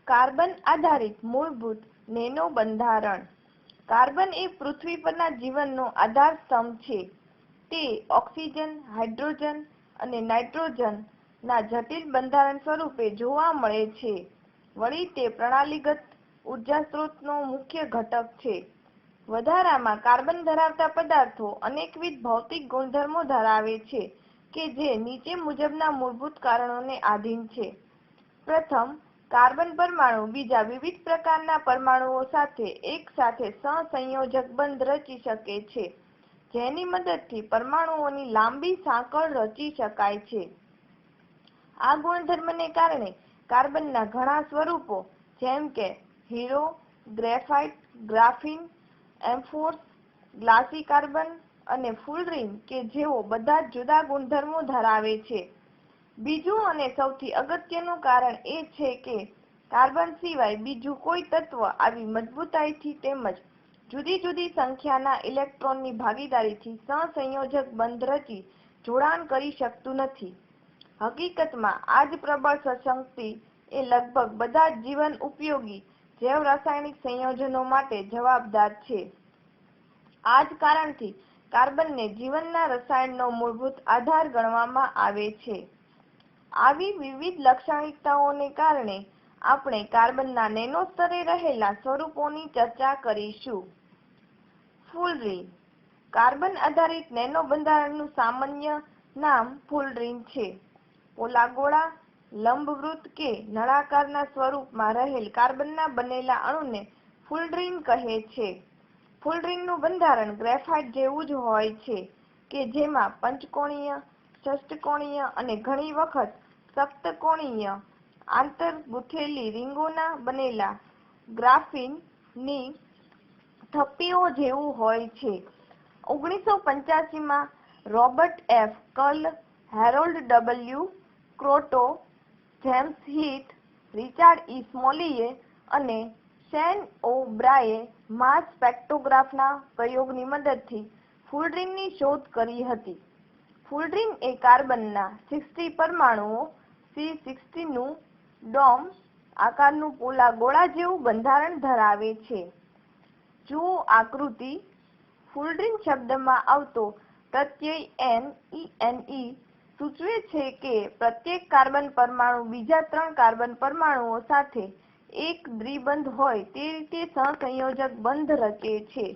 Carbon આધારિત મૂળભૂત nano બંધારણ. કાર્બન એ પૃથ્વી પરના જીવનનો આધાર સ્તંભ છે. તે ઓક્સિજન, હાઇડ્રોજન અને નાઇટ્રોજન ના જટિલ બંધારણ સ્વરૂપે જોવા મળે છે. વળી તે પ્રણાલીગત ઉર્જા સ્ત્રોતનો મુખ્ય ઘટક છે. વધારામાં કાર્બન ધરાવતા પદાર્થો અનેકવિધ ભૌતિક ગુણધર્મો ધરાવે છે કે જે નીચે મુજબના મૂળભૂત કારણોને આધીન છે. પ્રથમ, કાર્બન પરમાણુ બીજા વિવિધ પ્રકારના પરમાણુઓ સાથે એક સાથે સહસંયોજક બંધ રચી શકે છે, જેની મદદથી પરમાણુઓની લાંબી સાંકળ રચી શકાય છે. આ ગુણધર્મને કારણે કાર્બનના ઘણા સ્વરૂપો જેમ કે હીરો, ગ્રેફાઇટ, ગ્રાફીન, એમ્ફોર્સ, ગ્લાસી કાર્બન અને ફુલરીન કે જેઓ બધા જુદા ગુણધર્મો ધરાવે છે. બીજું અને સૌથી અગત્યનું કારણ એ છે કે કાર્બન સિવાય બીજું કોઈ તત્વ આવી મજબૂતાઈથી તેમજ જુદી જુદી સંખ્યાના ઇલેક્ટ્રોનની ભાગીદારીથી સહસંયોજક બંધ રચી જોડાણ કરી શકતું નથી. હકીકતમાં આ જ પ્રબળ શક્તિ એ લગભગ બધા જ જીવન ઉપયોગી જૈવ રાસાયણિક સંયોજનો માટે જવાબદાર છે. આ જ કારણથી કાર્બનને જીવનના રસાયણનો મૂળભૂત આધાર ગણવામાં આવે છે. આવી વિવિધ લાક્ષણિકતાઓને કારણે આપણે કાર્બનના નેનો સ્તરે રહેલા સ્વરૂપોની ચર્ચા કરીશું. ફુલરીન. કાર્બન આધારિત નેનો બંધારણનું સામાન્ય નામ ફુલરીન છે. પોલાગોળા, લંબવૃત્ત કે નળાકારના સ્વરૂપમાં રહેલ કાર્બનના બનેલા અણુને ફુલરીન કહે છે. ફુલરીનનું બંધારણ ગ્રેફાઇટ જેવું જ હોય છે કે જેમાં પંચકોણીય, ષષ્ઠકોણીય અને ઘણી વખત સપ્તકોણીય આંતરગૂંથેલી રીંગોના બનેલા ગ્રાફીનની થપ્પીઓ જેવું હોય છે. 1985માં Robert F. Curl, Harold W. Kroto, James Heath, Richard E. સ્મોલીએ અને શેન ઓ બ્રાએ માસ સ્પેક્ટ્રોગ્રાફના પ્રયોગની મદદથી ફુલરીનની શોધ કરી હતી. ફુલરીન એ કાર્બનના 60 પરમાણુઓ C60 નું ડોમ આકારનું પોલા ગોળા જેવું બંધારણ ધરાવે છે. જુઓ આકૃતિ. ફુલરીન શબ્દમાં આવતો પ્રત્યય NE સૂચવે છે કે પ્રત્યેક કાર્બન પરમાણુ બીજા 3 કાર્બન પરમાણુઓ સાથે એક દ્વિબંધ હોય તે રીતે સહસંયોજક બંધ રચે છે.